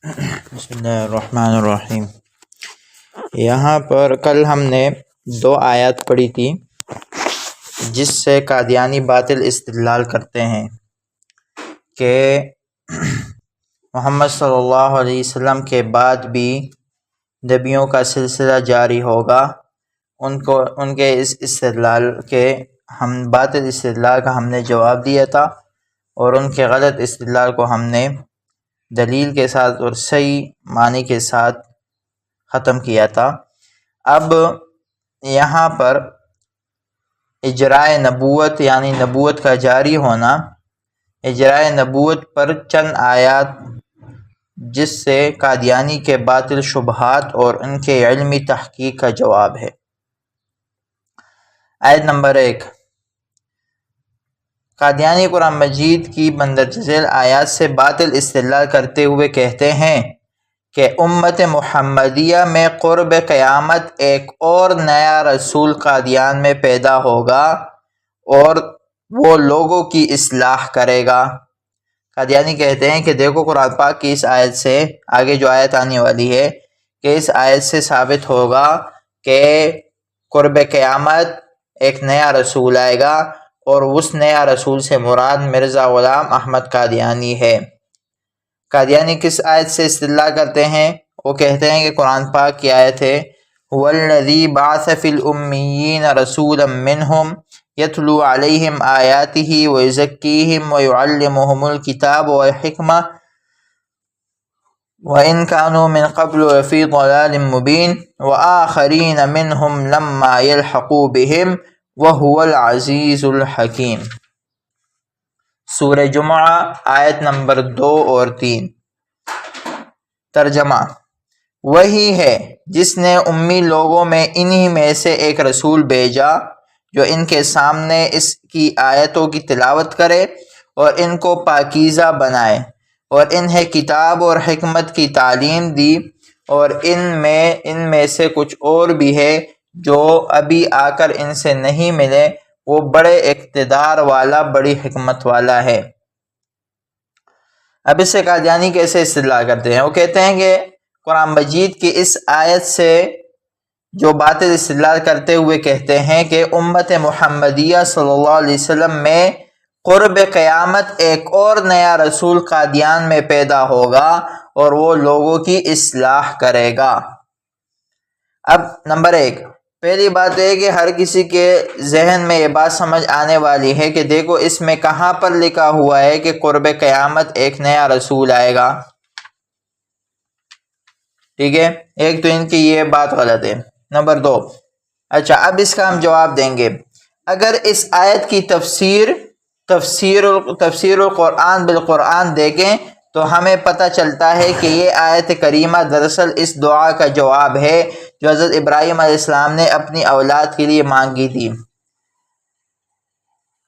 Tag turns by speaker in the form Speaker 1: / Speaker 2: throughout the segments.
Speaker 1: بسم اللہ الرحمن الرحیم۔ یہاں پر کل ہم نے 2 آیات پڑھی تھی جس سے قادیانی باطل استدلال کرتے ہیں کہ محمد صلی اللہ علیہ وسلم کے بعد بھی نبیوں کا سلسلہ جاری ہوگا۔ ان کے اس استدلال کے باطل استدلال کا ہم نے جواب دیا تھا، اور ان کے غلط استدلال کو ہم نے دلیل کے ساتھ اور صحیح معنی کے ساتھ ختم کیا تھا۔ اب یہاں پر اجرائے نبوت یعنی نبوت کا جاری ہونا، اجرائے نبوت پر چند آیات جس سے قادیانی کے باطل شبہات اور ان کے علمی تحقیق کا جواب ہے۔ آیت نمبر 1، قادیانی قرآن مجید کی مندرجہ ذیل آیات سے باطل استدلال کرتے ہوئے کہتے ہیں کہ امت محمدیہ میں قرب قیامت ایک اور نیا رسول قادیان میں پیدا ہوگا اور وہ لوگوں کی اصلاح کرے گا۔ قادیانی کہتے ہیں کہ دیکھو قرآن پاک کی اس آیت سے آگے جو آیت آنے والی ہے کہ اس آیت سے ثابت ہوگا کہ قرب قیامت ایک نیا رسول آئے گا، اور اس نیا رسول سے مراد مرزا غلام احمد قادیانی ہے۔ قادیانی کس آیت سے استدلال کرتے ہیں؟ وہ کہتے ہیں کہ قرآن پاک کی آیت ہے هو الذی بعث فی الامیین رسولا منہم یتلو علیہم آیاتہ ویزکیہم ویعلمہم الکتاب والحکمہ وَإِن كَانُوا مِن قَبْلُ لَفِي ضَلَالٍ مُبِينٍ وَآخَرِينَ مِنْهُمْ لَمَّا يَلْحَقُوا بِهِمْ وَهُوَ الْعَزِيزُ الْحَكِيمُ۔ سورہ جمعہ آیت نمبر 2 اور 3۔ ترجمہ: وہی ہے جس نے امی لوگوں میں انہی میں سے ایک رسول بھیجا جو ان کے سامنے اس کی آیتوں کی تلاوت کرے اور ان کو پاکیزہ بنائے، اور انہیں کتاب اور حکمت کی تعلیم دی، اور ان میں سے کچھ اور بھی ہے جو ابھی آ کر ان سے نہیں ملے، وہ بڑے اقتدار والا، بڑی حکمت والا ہے۔ اب اس سے قادیانی کیسے استدلال کرتے ہیں؟ وہ کہتے ہیں کہ قرآن مجید کی اس آیت سے جو باطل استدلال کرتے ہوئے کہتے ہیں کہ امت محمدیہ صلی اللہ علیہ وسلم میں قرب قیامت ایک اور نیا رسول قادیان میں پیدا ہوگا اور وہ لوگوں کی اصلاح کرے گا۔ اب نمبر 1، پہلی بات ہے کہ ہر کسی کے ذہن میں یہ بات سمجھ آنے والی ہے کہ دیکھو اس میں کہاں پر لکھا ہوا ہے کہ قرب قیامت ایک نیا رسول آئے گا؟ ٹھیک ہے، ایک تو ان کی یہ بات غلط ہے۔ نمبر 2، اچھا اب اس کا ہم جواب دیں گے۔ اگر اس آیت کی تفسیر القرآن بالقرآن دیکھیں تو ہمیں پتہ چلتا ہے کہ یہ آیت کریمہ دراصل اس دعا کا جواب ہے جو حضرت ابراہیم علیہ السلام نے اپنی اولاد کے لیے مانگی تھی۔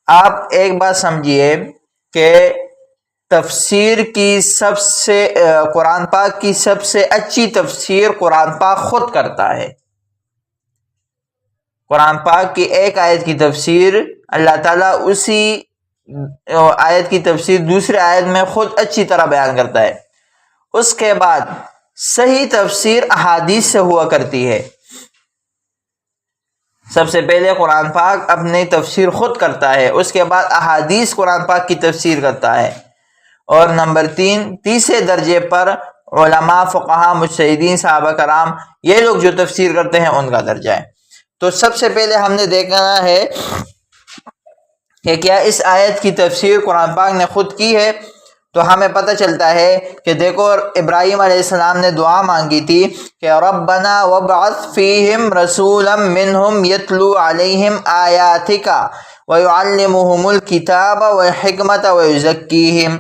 Speaker 1: آپ ایک بات سمجھیے کہ تفسیر کی قرآن پاک کی سب سے اچھی تفسیر قرآن پاک خود کرتا ہے۔ قرآن پاک کی ایک آیت کی تفسیر اللہ تعالیٰ اسی آیت کی تفسیر دوسرے آیت میں خود اچھی طرح بیان کرتا ہے۔ اس کے بعد صحیح تفسیر احادیث سے ہوا کرتی ہے۔ سب سے پہلے قرآن پاک اپنی تفسیر خود کرتا ہے، اس کے بعد احادیث قرآن پاک کی تفسیر کرتا ہے، اور نمبر 3 تیسرے درجے پر علماء، فقہاء، مجتہدین، صحابہ کرام، یہ لوگ جو تفسیر کرتے ہیں ان کا درجہ ہے۔ تو سب سے پہلے ہم نے دیکھنا ہے کہ کیا اس آیت کی تفسیر قرآن پاک نے خود کی ہے؟ تو ہمیں پتہ چلتا ہے کہ دیکھو ابراہیم علیہ السلام نے دعا مانگی تھی کہ ربنا وابعث فیہم رسولا منہم یتلو علیہم آیاتک ویعلمہم الکتاب والحکمت ویزکیہم۔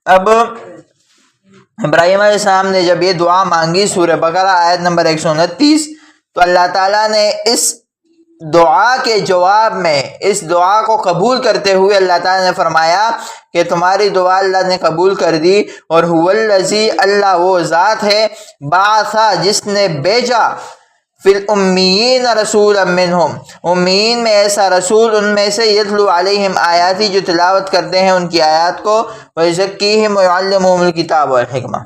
Speaker 1: اب ابراہیم علیہ السلام نے جب یہ دعا مانگی، سورہ بقرہ آیت نمبر 129، تو اللہ تعالیٰ نے اس دعا کے جواب میں اس دعا کو قبول کرتے ہوئے اللہ تعالیٰ نے فرمایا کہ تمہاری دعا اللہ نے قبول کر دی، اور هو الذی، اللہ وہ ذات ہے، بعث جس نے بھیجا، فی الامیین رسولا منہم، امیین میں ایسا رسول ان میں سے، یتلو علیہم آیاتی جو تلاوت کرتے ہیں ان کی آیات کو، ویزکیہم ویعلمہم الکتاب والحکمہ.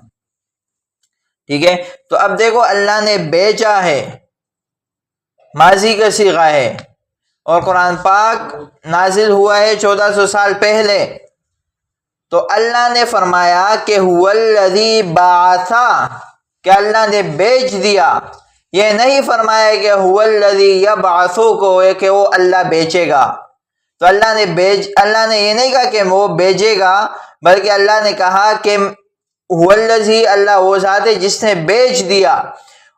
Speaker 1: ٹھیک ہے، تو اب دیکھو اللہ نے بھیجا ہے، ماضی کا صیغہ ہے، اور قرآن پاک نازل ہوا ہے 1400 سال پہلے. تو اللہ نے فرمایا کہ هو الذی بعث، کہ اللہ نے بھیج دیا. یہ نہیں فرمایا کہ هو الذی یبعث کو، کہ وہ اللہ بیچے گا. تو اللہ نے یہ نہیں کہا کہ وہ بھیجے گا، بلکہ اللہ نے کہا کہ هو الذی، اللہ وہ ذات ہے جس نے بیچ دیا.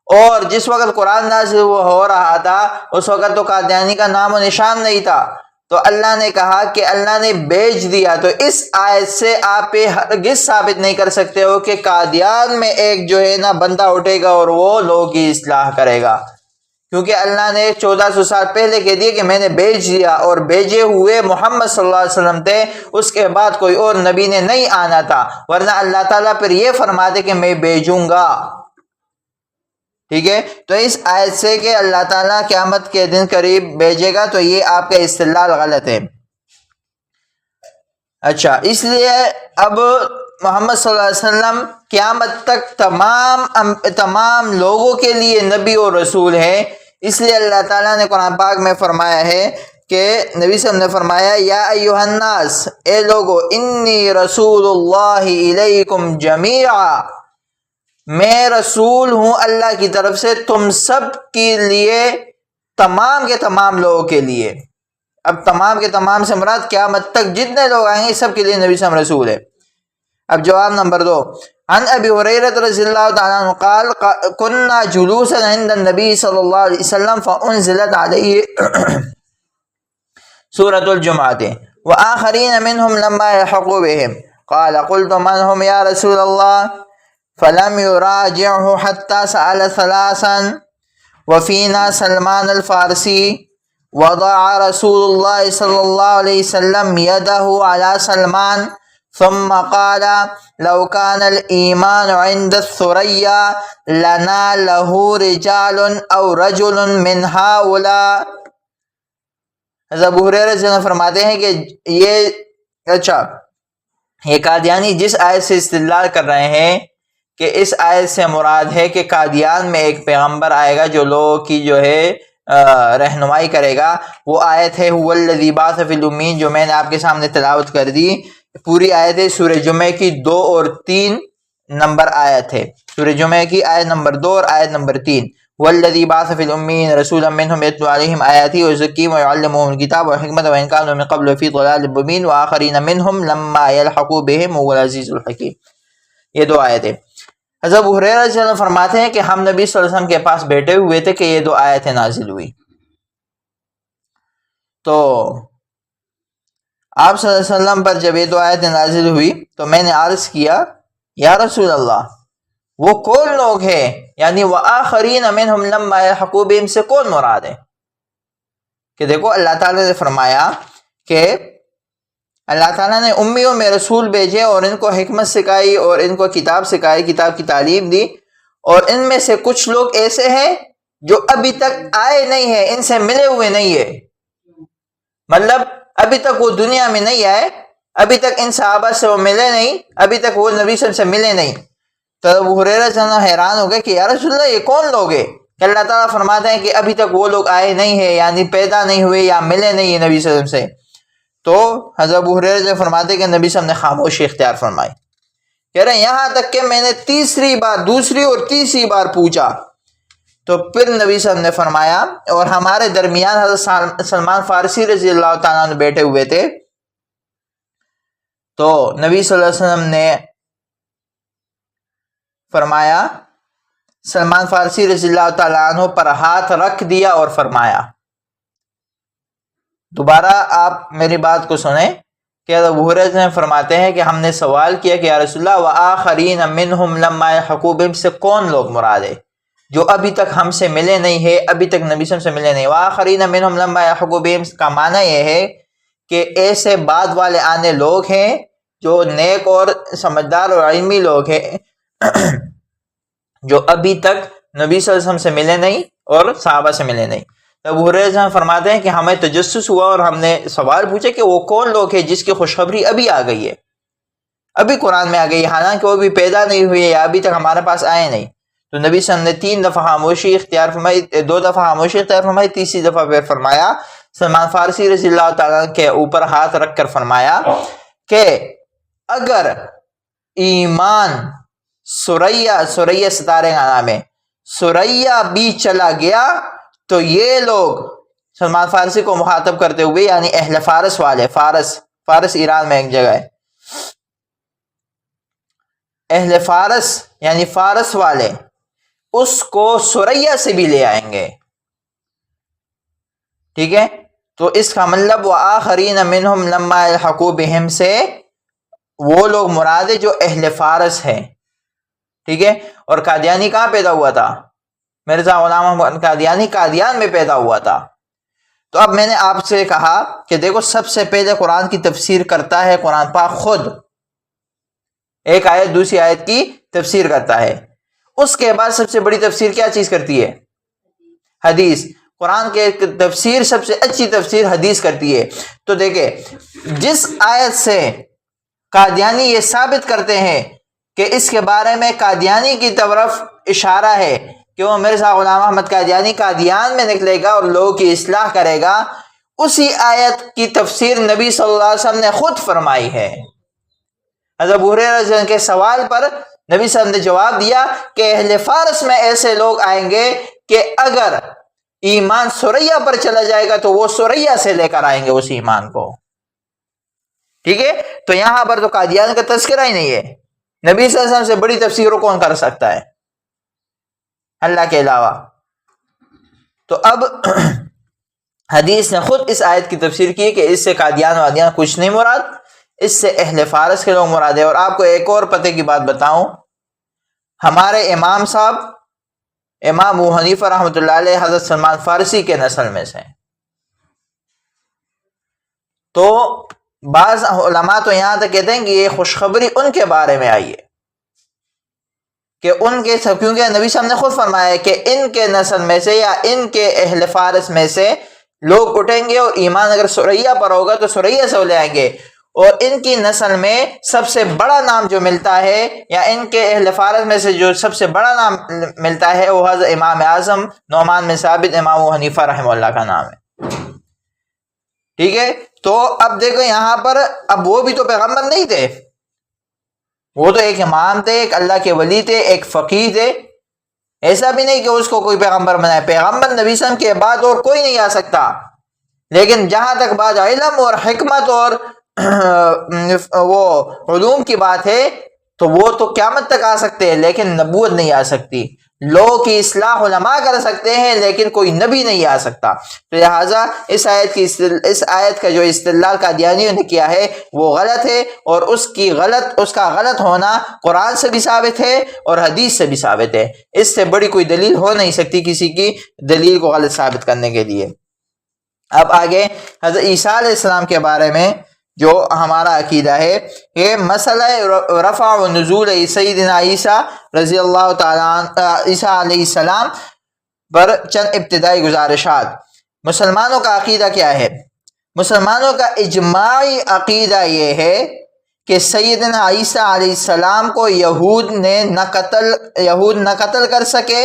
Speaker 1: اور جس وقت قرآن نازل ہو رہا تھا اس وقت تو قادیانی کا نام و نشان نہیں تھا. تو اللہ نے کہا کہ اللہ نے بیچ دیا. تو اس آیت سے آپ ہرگز ثابت نہیں کر سکتے ہو کہ قادیان میں ایک جو ہے نا بندہ اٹھے گا اور وہ لوگوں کی اصلاح کرے گا، کیونکہ اللہ نے 1400 سال پہلے کہہ دیا کہ میں نے بیچ دیا، اور بھیجے ہوئے محمد صلی اللہ علیہ وسلم تھے، اس کے بعد کوئی اور نبی نے نہیں آنا تھا، ورنہ اللہ تعالیٰ پھر یہ فرماتے کہ میں بھیجوں گا. ٹھیک ہے، تو اس آیت سے کہ اللہ تعالیٰ قیامت کے دن قریب بھیجے گا، تو یہ آپ کا استدلال غلط ہے. اچھا، اس لیے اب محمد صلی اللہ علیہ وسلم قیامت تک تمام لوگوں کے لیے نبی اور رسول ہے. اس لیے اللہ تعالیٰ نے قرآن پاک میں فرمایا ہے کہ نبی صلی اللہ علیہ وسلم نے فرمایا یا ایھا الناس، اے لوگو، انی رسول اللہ الیکم جمیعا، میں رسول ہوں اللہ کی طرف سے تم سب کے لیے، تمام کے تمام لوگوں کے لیے. اب تمام کے تمام سے مراد قیامت تک جتنے لوگ آئیں گے سب کے لیے نبی صلی اللہ علیہ وسلم رسول ہے. اب جواب نمبر 2، عن ابی ہریرہ رضی اللہ تعالیٰ عنہ قال كنا جلوسا عند النبی صلی اللہ علیہ وسلم فانزلت علیہ سورۃ الجمعہ وآخرین منہم لما يلحقوا بهم قال قلت من هم یا رسول اللہ فلم يراجعه حتى سأل ثلاثا وفينا سلمان الفارسی وضع رسول اللہ صلی اللہ علیہ وسلم يده على سلمان ثم قال لو كان الإيمان عند الثريا لناله رجال أو رجل من هؤلاء. حضرت ابو ہریرہ سے فرماتے ہیں کہ یہ قادیانی جس آیت سے استدلال کر رہے ہیں کہ اس آیت سے مراد ہے کہ قادیان میں ایک پیغمبر آئے گا جو لوگوں کی جو ہے رہنمائی کرے گا. وہ آیت ہے هو الذی بعث فی الامین، جو میں نے آپ کے سامنے تلاوت کر دی. پوری آیت ہے سورہ جمعہ کی 2 اور 3 نمبر آیت ہے، سورہ جمعہ کی آیت نمبر 2 اور آیت نمبر 3. والذی بعث فی الامین رسولا منہم یتلو علیہم آیاتہ ویزکیہم ویعلمہم الکتاب والحکمۃ وان کانوا من قبل فی ضلال مبین وآخرین منہم لما یلحقوا بہم وهو العزیز الحکیم. یہ 2 آیتیں. حضرت ابو ہریرہ رضی اللہ عنہ فرماتے ہیں کہ ہم نبی صلی اللہ علیہ وسلم کے پاس بیٹھے ہوئے تھے کہ یہ 2 آیتیں نازل ہوئی. تو آپ صلی اللہ علیہ وسلم پر جب یہ 2 آیتیں نازل ہوئی تو میں نے عرض کیا یا رسول اللہ وہ کون لوگ ہیں، یعنی وآخرین منہم لما یلحقوا بہم سے کون مراد ہے؟ کہ دیکھو اللہ تعالیٰ نے فرمایا کہ اللہ تعالیٰ نے امیوں میں رسول بھیجے اور ان کو حکمت سکھائی اور ان کو کتاب سکھائی، کتاب کی تعلیم دی، اور ان میں سے کچھ لوگ ایسے ہیں جو ابھی تک آئے نہیں ہیں، ان سے ملے ہوئے نہیں ہیں. مطلب ابھی تک وہ دنیا میں نہیں آئے، ابھی تک ان صحابہ سے وہ ملے نہیں، ابھی تک وہ نبی صلی اللہ علیہ وسلم سے ملے نہیں. تو ابو ہریرہ سے حیران ہو گئے کہ یا رسول اللہ یہ کون لوگ ہیں کہ اللہ تعالیٰ فرماتے ہیں کہ ابھی تک وہ لوگ آئے نہیں ہیں، یعنی پیدا نہیں ہوئے یا ملے نہیں ہیں نبی صلی اللہ علیہ وسلم سے. تو حضرت ابو ہریرہ سے فرماتے ہیں کہ نبی صلی اللہ علیہ وسلم نے خاموشی اختیار فرمائی. کہہ رہے ہیں یہاں تک کہ میں نے دوسری اور تیسری بار پوچھا تو پھر نبی صلی اللہ علیہ وسلم نے فرمایا، اور ہمارے درمیان حضرت سلمان فارسی رضی اللہ تعالیٰ عنہ بیٹھے ہوئے تھے. تو نبی صلی اللہ علیہ وسلم نے فرمایا، سلمان فارسی رضی اللہ تعالیٰ عنہ پر ہاتھ رکھ دیا اور فرمایا. دوبارہ آپ میری بات کو سنیں کہ ابو ہریرہ نے فرماتے ہیں کہ ہم نے سوال کیا کہ یا رسول اللہ وآخرین منہم لما یلحقوا بہم سے کون لوگ مراد ہے جو ابھی تک ہم سے ملے نہیں ہے، ابھی تک نبی صلی اللہ علیہ وسلم سے ملے نہیں. وآخرین منہم لما یلحقوا بہم کا معنی یہ ہے کہ ایسے بعد والے آنے لوگ ہیں جو نیک اور سمجھدار اور علمی لوگ ہیں جو ابھی تک نبی صلی اللہ علیہ وسلم سے ملے نہیں اور صحابہ سے ملے نہیں. ابو ہریرہ فرماتے ہیں کہ ہمیں تجسس ہوا اور ہم نے سوال پوچھا کہ وہ کون لوگ ہیں جس کی خوشخبری ابھی آ گئی ہے, ابھی قرآن میں آ گئی, حالانکہ وہ بھی پیدا نہیں ہوئی یا ابھی تک ہمارے پاس آئے نہیں. تو نبی صلی اللہ علیہ وسلم نے 3 دفعہ خاموشی اختیار فرمائی, 2 دفعہ خاموشی اختیار فرمائی, تیسری دفعہ پھر فرمایا, سلمان فارسی رضی اللہ تعالیٰ کے اوپر ہاتھ رکھ کر فرمایا کہ اگر ایمان سریا ستارے کا نام ہے, سریا بھی چلا گیا تو یہ لوگ, سلمان فارسی کو مخاطب کرتے ہوئے, یعنی اہل فارس والے, فارس ایران میں ایک جگہ ہے, اہل فارس یعنی فارس والے اس کو سریا سے بھی لے آئیں گے. ٹھیک ہے, تو اس کا مطلب وآخرین منہم لما الحقوا بہم سے وہ لوگ مراد ہے جو اہل فارس ہیں. ٹھیک ہے, اور قادیانی کہاں پیدا ہوا تھا؟ مرزا غلام احمد قادیانی قادیان میں پیدا ہوا تھا. تو اب میں نے آپ سے کہا کہ دیکھو, سب سے پہلے قرآن کی تفسیر کرتا ہے قرآن پاک خود, ایک آیت دوسری آیت کی تفسیر کرتا ہے. اس کے بعد سب سے بڑی تفسیر کیا چیز کرتی ہے؟ حدیث. قرآن کے تفسیر سب سے اچھی تفسیر حدیث کرتی ہے. تو دیکھیں, جس آیت سے قادیانی یہ ثابت کرتے ہیں کہ اس کے بارے میں قادیانی کی طرف اشارہ ہے کہ وہ مرزا غلام احمد قادیانی قادیان میں نکلے گا اور لوگوں کی اصلاح کرے گا, اسی آیت کی تفسیر نبی صلی اللہ علیہ وسلم نے خود فرمائی ہے. حضرت ابو ہریرہ کے سوال پر نبی صلی اللہ علیہ وسلم نے جواب دیا کہ اہل فارس میں ایسے لوگ آئیں گے کہ اگر ایمان سریا پر چلا جائے گا تو وہ سریا سے لے کر آئیں گے اس ایمان کو. ٹھیک ہے, تو یہاں پر تو قادیان کا تذکرہ ہی نہیں ہے. نبی صلی اللہ علیہ وسلم سے بڑی تفسیر کون کر سکتا ہے اللہ کے علاوہ؟ تو اب حدیث نے خود اس آیت کی تفسیر کی کہ اس سے قادیان وادیان کچھ نہیں مراد, اس سے اہل فارس کے لوگ مراد ہے. اور آپ کو ایک اور پتے کی بات بتاؤں, ہمارے امام صاحب امام ابو حنیفہ رحمۃ اللہ علیہ حضرت سلمان فارسی کے نسل میں سے. تو بعض علماء تو یہاں تک کہتے ہیں کہ یہ خوشخبری ان کے بارے میں آئی ہے کہ ان کے, کیونکہ نبی صاحب نے خود فرمایا ہے کہ ان کے نسل میں سے یا ان کے اہل فارس میں سے لوگ اٹھیں گے اور ایمان اگر سریا پر ہوگا تو سریا سے لے آئیں گے, اور ان کی نسل میں سب سے بڑا نام جو ملتا ہے یا ان کے اہل فارس میں سے جو سب سے بڑا نام ملتا ہے وہ حضرت امام اعظم نعمان بن ثابت امام ابو حنیفہ رحمہ اللہ کا نام ہے. ٹھیک ہے, تو اب دیکھو یہاں پر, اب وہ بھی تو پیغمبر نہیں تھے, وہ تو ایک امام تھے, ایک اللہ کے ولی تھے, ایک فقیہ تھے. ایسا بھی نہیں کہ اس کو کوئی پیغمبر بنائے, پیغمبر نبی صلی اللہ علیہ وسلم کے بعد اور کوئی نہیں آ سکتا. لیکن جہاں تک بات علم اور حکمت اور وہ علوم کی بات ہے تو وہ تو قیامت تک آ سکتے ہیں, لیکن نبوت نہیں آ سکتی. لوگوں کی اصلاح علماء کر سکتے ہیں لیکن کوئی نبی نہیں آ سکتا. تو لہٰذا اس آیت کا جو استدلال قادیانیوں نے کیا ہے وہ غلط ہے, اور اس کا غلط ہونا قرآن سے بھی ثابت ہے اور حدیث سے بھی ثابت ہے. اس سے بڑی کوئی دلیل ہو نہیں سکتی کسی کی دلیل کو غلط ثابت کرنے کے لیے. اب آگے حضرت عیسیٰ علیہ السلام کے بارے میں جو ہمارا عقیدہ ہے کہ مسئلہ رفع و نزول سیدنا عیسیٰ رضی اللہ تعالیٰ عیسیٰ علیہ السلام پر چند ابتدائی گزارشات. مسلمانوں کا عقیدہ کیا ہے؟ مسلمانوں کا اجماعی عقیدہ یہ ہے کہ سیدنا عیسیٰ علیہ السلام کو یہود نہ قتل کر سکے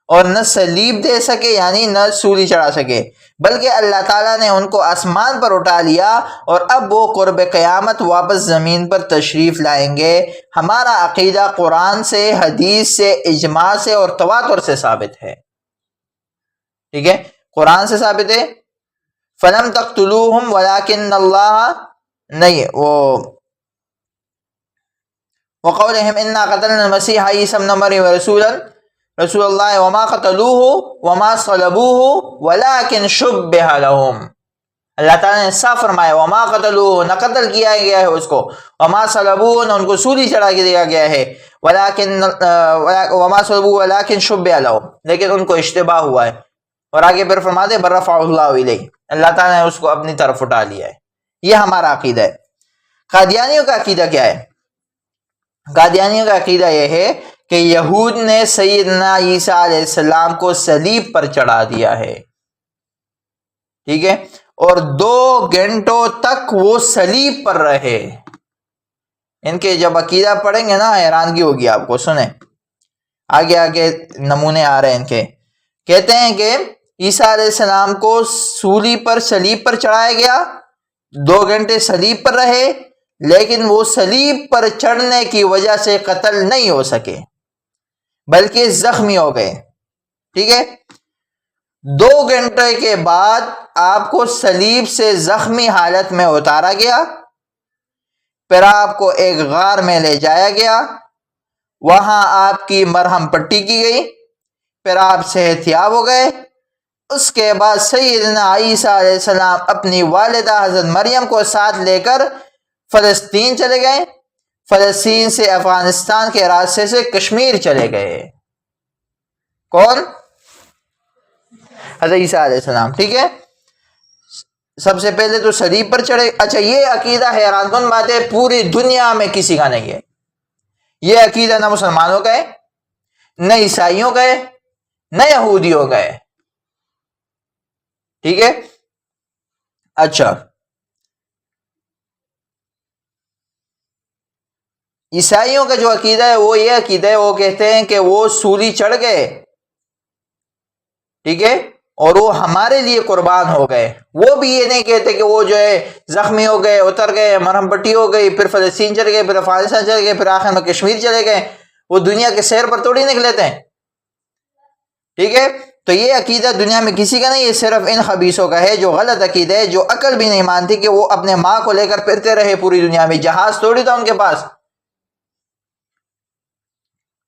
Speaker 1: اور نہ صلیب دے سکے, یعنی نہ سولی چڑھا سکے, بلکہ اللہ تعالیٰ نے ان کو آسمان پر اٹھا لیا اور اب وہ قرب قیامت واپس زمین پر تشریف لائیں گے. ہمارا عقیدہ قرآن سے, حدیث سے, اجماع سے اور تواتر سے ثابت ہے. ٹھیک ہے, قرآن سے ثابت ہے, فَلَمْ تَقْتُلُوهُمْ وَلَكِنَّ اللَّهَ نہیں وہ وَقَوْلِهِمْ إِنَّا قَتَلْنَا الْمَسِيحَ عِيسَى ابْنَ مَرْيَمَ رسول اللہ وما قتلوه وما صلبوه ولكن شبه لهم. اللہ تعالیٰ نے صاف فرمایا وما قتلوه, نہ قتل کیا گیا ہے اس کو, وما صلبوه, نہ ان کو سولی چڑھا کے دیا گیا ہے, وما صلبوه ولكن شبه لهم, لیکن ان کو اشتباہ ہوا ہے. اور آگے پھر فرماتے بل رفعه الله الیہ, اللہ تعالیٰ نے اس کو اپنی طرف اٹھا لیا ہے. یہ ہمارا عقیدہ ہے. قادیانیوں کا عقیدہ کیا ہے؟ قادیانیوں کا عقیدہ یہ ہے کہ یہود نے سیدنا عیسیٰ علیہ السلام کو صلیب پر چڑھا دیا ہے، ٹھیک ہے، اور 2 گھنٹوں تک وہ صلیب پر رہے۔ ان کے جب عقیدہ پڑھیں گے نا حیرانگی ہوگی آپ کو۔ سنیں آگے آگے نمونے آ رہے ہیں ان کے۔ کہتے ہیں کہ عیسیٰ علیہ السلام کو سولی پر صلیب پر چڑھایا گیا، 2 گھنٹے صلیب پر رہے، لیکن وہ صلیب پر چڑھنے کی وجہ سے قتل نہیں ہو سکے بلکہ زخمی ہو گئے، ٹھیک ہے۔ 2 گھنٹے کے بعد آپ کو صلیب سے زخمی حالت میں اتارا گیا، پھر آپ کو ایک غار میں لے جایا گیا، وہاں آپ کی مرہم پٹی کی گئی، پھر آپ صحت یاب ہو گئے۔ اس کے بعد سیدنا عیسیٰ علیہ السلام اپنی والدہ حضرت مریم کو ساتھ لے کر فلسطین چلے گئے، فلسطین سے افغانستان کے راستے سے کشمیر چلے گئے۔ کون؟ حضرت عیسیٰ علیہ السلام، ٹھیک ہے۔ سب سے پہلے تو صلیب پر چڑھے۔ اچھا، یہ عقیدہ حیران کن بات ہے، پوری دنیا میں کسی کا نہیں ہے یہ عقیدہ، نہ مسلمانوں کا ہے، نہ عیسائیوں کا ہے، نہ یہودیوں کا ہے، ٹھیک ہے۔ اچھا، عیسائیوں کا جو عقیدہ ہے وہ یہ عقیدہ ہے، وہ کہتے ہیں کہ وہ سولی چڑھ گئے، ٹھیک ہے، اور وہ ہمارے لیے قربان ہو گئے۔ وہ بھی یہ نہیں کہتے کہ وہ جو ہے زخمی ہو گئے، اتر گئے، مرہم پٹی ہو گئی، پھر فلسطین چلے گئے، پھر افغانستان چلے گئے، پھر آخر میں کشمیر چلے گئے۔ وہ دنیا کے سیر پر تھوڑی نکلتے ہیں، ٹھیک ہے۔ تو یہ عقیدہ دنیا میں کسی کا نہیں، یہ صرف ان خبیثوں کا ہے جو غلط عقیدہ ہے، جو عقل بھی نہیں مانتی کہ وہ اپنے ماں کو لے کر پھرتے رہے پوری دنیا میں۔ جہاز تھوڑی تھا ان کے پاس،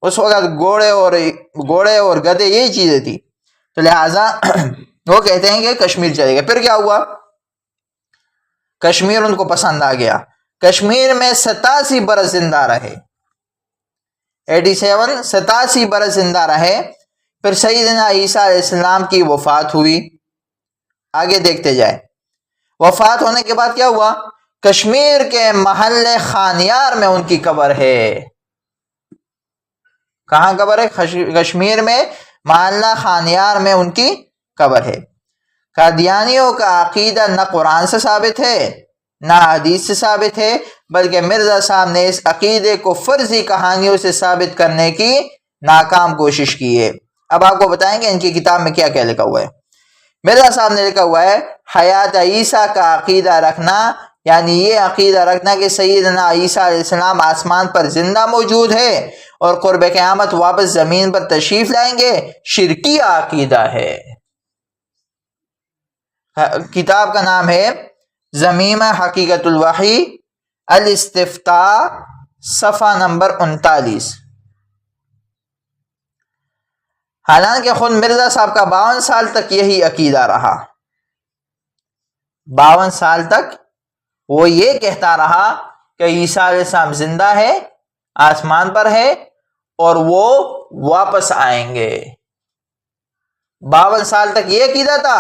Speaker 1: اس وقت گھوڑے اور گدھے یہی چیزیں تھی۔ تو لہٰذا وہ کہتے ہیں کہ کشمیر چلے گئے۔ پھر کیا ہوا؟ کشمیر ان کو پسند آ گیا، کشمیر میں 87 برس زندہ رہے، 87 برس زندہ رہے۔ پھر سیدنا عیسیٰ علیہ السلام کی وفات ہوئی۔ آگے دیکھتے جائے، وفات ہونے کے بعد کیا ہوا؟ کشمیر کے محلے خانیار میں ان کی قبر ہے۔ کہاں قبر ہے؟ کشمیر میں محلہ خانیار میں ان کی قبر ہے۔ قادیانیوں کا عقیدہ نہ قرآن سے ثابت ہے نہ حدیث سے ثابت ہے، بلکہ مرزا صاحب نے اس عقیدے کو فرضی کہانیوں سے ثابت کرنے کی ناکام کوشش کی ہے۔ اب آپ کو بتائیں گے ان کی کتاب میں کیا کیا لکھا ہوا ہے۔ مرزا صاحب نے لکھا ہوا ہے، حیات عیسیٰ کا عقیدہ رکھنا، یعنی یہ عقیدہ رکھنا کہ سیدنا عیسیٰ علیہ السلام آسمان پر زندہ موجود ہے اور قرب قیامت واپس زمین پر تشریف لائیں گے، شرکی عقیدہ ہے۔ کتاب کا نام ہے ضمیمہ حقیقت الوحی الاستفتاء، صفحہ نمبر 39۔ حالانکہ خود مرزا صاحب کا 52 سال تک یہی عقیدہ رہا، 52 سال تک وہ یہ کہتا رہا کہ عیسیٰ علیہ السلام زندہ ہے، آسمان پر ہے اور وہ واپس آئیں گے۔ 52 سال تک یہ عقیدہ تھا،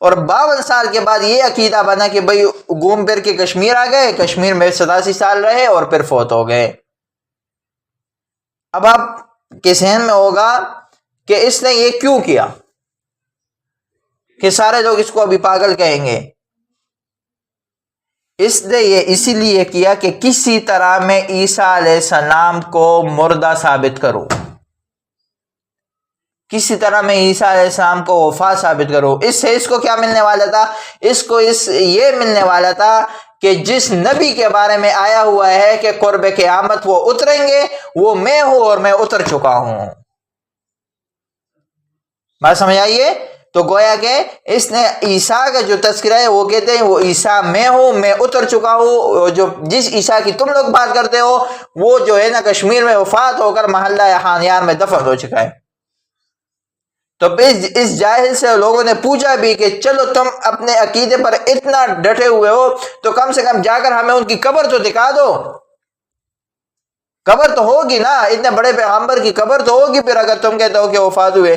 Speaker 1: اور 52 سال کے بعد یہ عقیدہ بنا کہ بھئی گھوم پھر کے کشمیر آ گئے، کشمیر میں 87 سال رہے اور پھر فوت ہو گئے۔ اب آپ کے ذہن میں ہوگا کہ اس نے یہ کیوں کیا، کہ سارے لوگ اس کو ابھی پاگل کہیں گے۔ اس نے یہ اسی لیے کیا کہ کسی طرح میں عیسیٰ علیہ السلام کو مردہ ثابت کروں، کسی طرح میں عیسیٰ علیہ السلام کو وفات ثابت کرو۔ اس سے اس کو کیا ملنے والا تھا؟ اس کو یہ ملنے والا تھا کہ جس نبی کے بارے میں آیا ہوا ہے کہ قرب قیامت وہ اتریں گے، وہ میں ہوں اور میں اتر چکا ہوں۔ بات سمجھ آئیے؟ تو گویا کہ اس نے عیسیٰ کا جو تذکرہ ہے وہ کہتے ہیں وہ عیسیٰ میں ہوں، میں اتر چکا ہوں۔ جو جس عیسیٰ کی تم لوگ بات کرتے ہو وہ جو ہے نا کشمیر میں وفات ہو کر محلہ خانیار میں دفن ہو چکا ہے۔ تو اس جاہل سے لوگوں نے پوچھا بھی کہ چلو تم اپنے عقیدے پر اتنا ڈٹے ہوئے ہو تو کم سے کم جا کر ہمیں ان کی قبر تو دکھا دو، قبر تو ہوگی نا، اتنے بڑے پیغمبر کی قبر تو ہوگی پھر اگر تم کہتے ہو کہ وفات ہوئے۔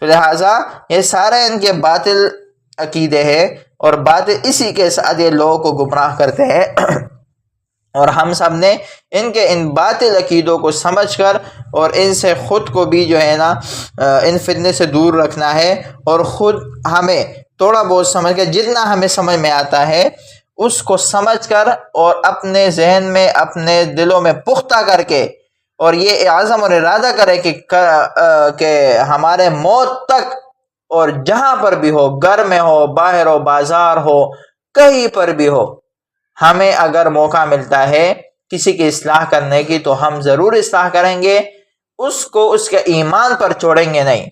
Speaker 1: تو لہٰذا یہ سارے ان کے باطل عقیدے ہیں، اور باطل اسی کے ساتھ یہ لوگوں کو گمراہ کرتے ہیں۔ اور ہم سب نے ان کے ان باطل عقیدوں کو سمجھ کر اور ان سے خود کو بھی جو ہے نا ان فتنے سے دور رکھنا ہے، اور خود ہمیں تھوڑا بہت سمجھ کر، جتنا ہمیں سمجھ میں آتا ہے اس کو سمجھ کر اور اپنے ذہن میں اپنے دلوں میں پختہ کر کے، اور یہ عزم اور ارادہ کرے کہ ہمارے موت تک، اور جہاں پر بھی ہو، گھر میں ہو، باہر ہو، بازار ہو، کہیں پر بھی ہو، ہمیں اگر موقع ملتا ہے کسی کی اصلاح کرنے کی تو ہم ضرور اصلاح کریں گے، اس کو اس کے ایمان پر چھوڑیں گے نہیں،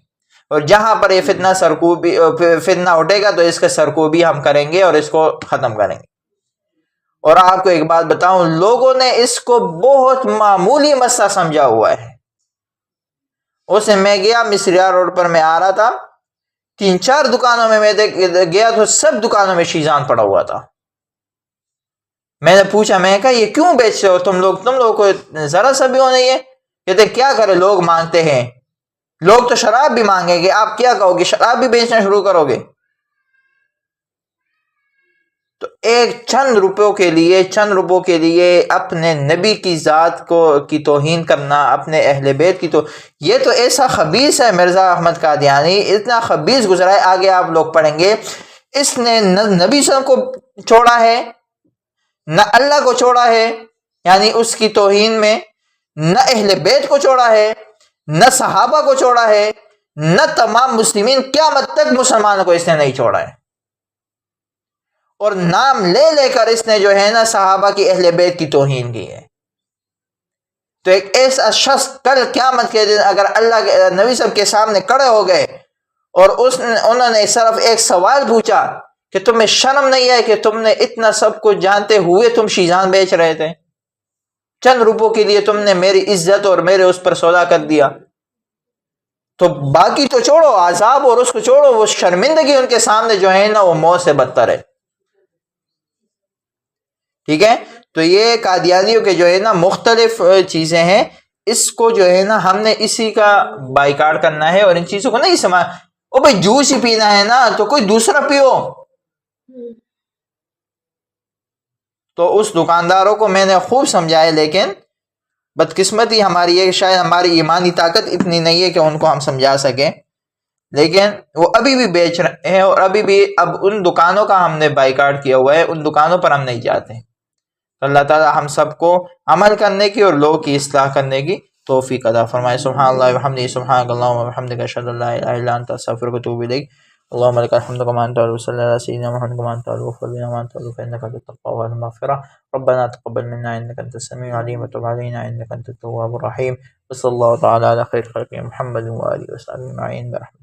Speaker 1: اور جہاں پر یہ فتنہ اٹھے گا تو اس کے سرکوبی ہم کریں گے اور اس کو ختم کریں گے۔ اور آپ کو ایک بات بتاؤں، لوگوں نے اس کو بہت معمولی مسئلہ سمجھا ہوا ہے۔ اسے میں گیا مصریہ روڈ پر، میں آ رہا تھا، 3-4 دکانوں میں گیا تو سب دکانوں میں شیزان پڑا ہوا تھا۔ میں نے پوچھا، میں نے کہا یہ کیوں بیچتے ہو تم لوگ کو ذرا سا بھی ہو نہیں ہے؟ کہتے کیا کرے، لوگ مانگتے ہیں، لوگ تو شراب بھی مانگیں گے، آپ کیا کہو گے، شراب بھی بیچنا شروع کرو گے؟ تو ایک چند روپوں کے لیے اپنے نبی کی ذات کی توہین کرنا، اپنے اہل بیت کی، تو یہ تو ایسا خبیث ہے۔ مرزا احمد قادیانی اتنا خبیث گزرا ہے، آگے آپ لوگ پڑھیں گے، اس نے نہ نبی صلی اللہ علیہ وسلم کو چھوڑا ہے، نہ اللہ کو چھوڑا ہے، یعنی اس کی توہین میں، نہ اہل بیت کو چھوڑا ہے، نہ صحابہ کو چھوڑا ہے، نہ تمام مسلمین، قیامت تک مسلمانوں کو اس نے نہیں چھوڑا ہے، اور نام لے لے کر اس نے جو ہے نا صحابہ کی، اہل بیت کی توہین کی ہے۔ تو ایک ایسا شخص کل قیامت کے دن اگر اللہ کے نبی صاحب کے سامنے کھڑے ہو گئے اور انہوں نے صرف ایک سوال پوچھا کہ تمہیں شرم نہیں ہے کہ تم نے اتنا سب کچھ جانتے ہوئے تم شیزان بیچ رہے تھے، چند روپوں کے لیے تم نے میری عزت اور میرے اس پر سودا کر دیا، تو باقی تو چھوڑو، عذاب اور اس کو چھوڑو، وہ شرمندگی ان کے سامنے جو ہے نا وہ موت سے بدتر ہے۔ ٹھیک ہے، تو یہ قادیانیوں کے جو ہے نا مختلف چیزیں ہیں، اس کو جو ہے نا ہم نے اسی کا بائیکاٹ کرنا ہے، اور ان چیزوں کو نہیں او بھائی جوس ہی پینا ہے نا تو کوئی دوسرا پیو۔ تو اس دکانداروں کو میں نے خوب سمجھایا، لیکن بدقسمتی ہماری ہے، شاید ہماری ایمانی طاقت اتنی نہیں ہے کہ ان کو ہم سمجھا سکیں، لیکن وہ ابھی بھی بیچ رہے ہیں، اور ابھی بھی اب ان دکانوں کا ہم نے بائیکاٹ کیا ہوا ہے، ان دکانوں پر ہم نہیں جاتے ہیں۔ اللہ تعالی ہم سب کو عمل کرنے کی اور لوگوں کی اصلاح کرنے کی توفیق عطا فرمائے۔ سبحان اللہ وبحمدہ، سبحانک اللہم وبحمدک، اشہد ان لا الہ الا انت، استغفرک واتوب الیک۔ اللهم لك الحمد كما انت، وصلى على سيدنا محمد كما انت، وفضلنا ما انت، فانك انت التقوى والمغفرة. ربنا تقبل منا انك انت السميع العليم، وتب علينا انك انت التواب الرحيم. وصلى الله تعالى على خير خلقه محمد واله وصحبه اجمعين برحمته.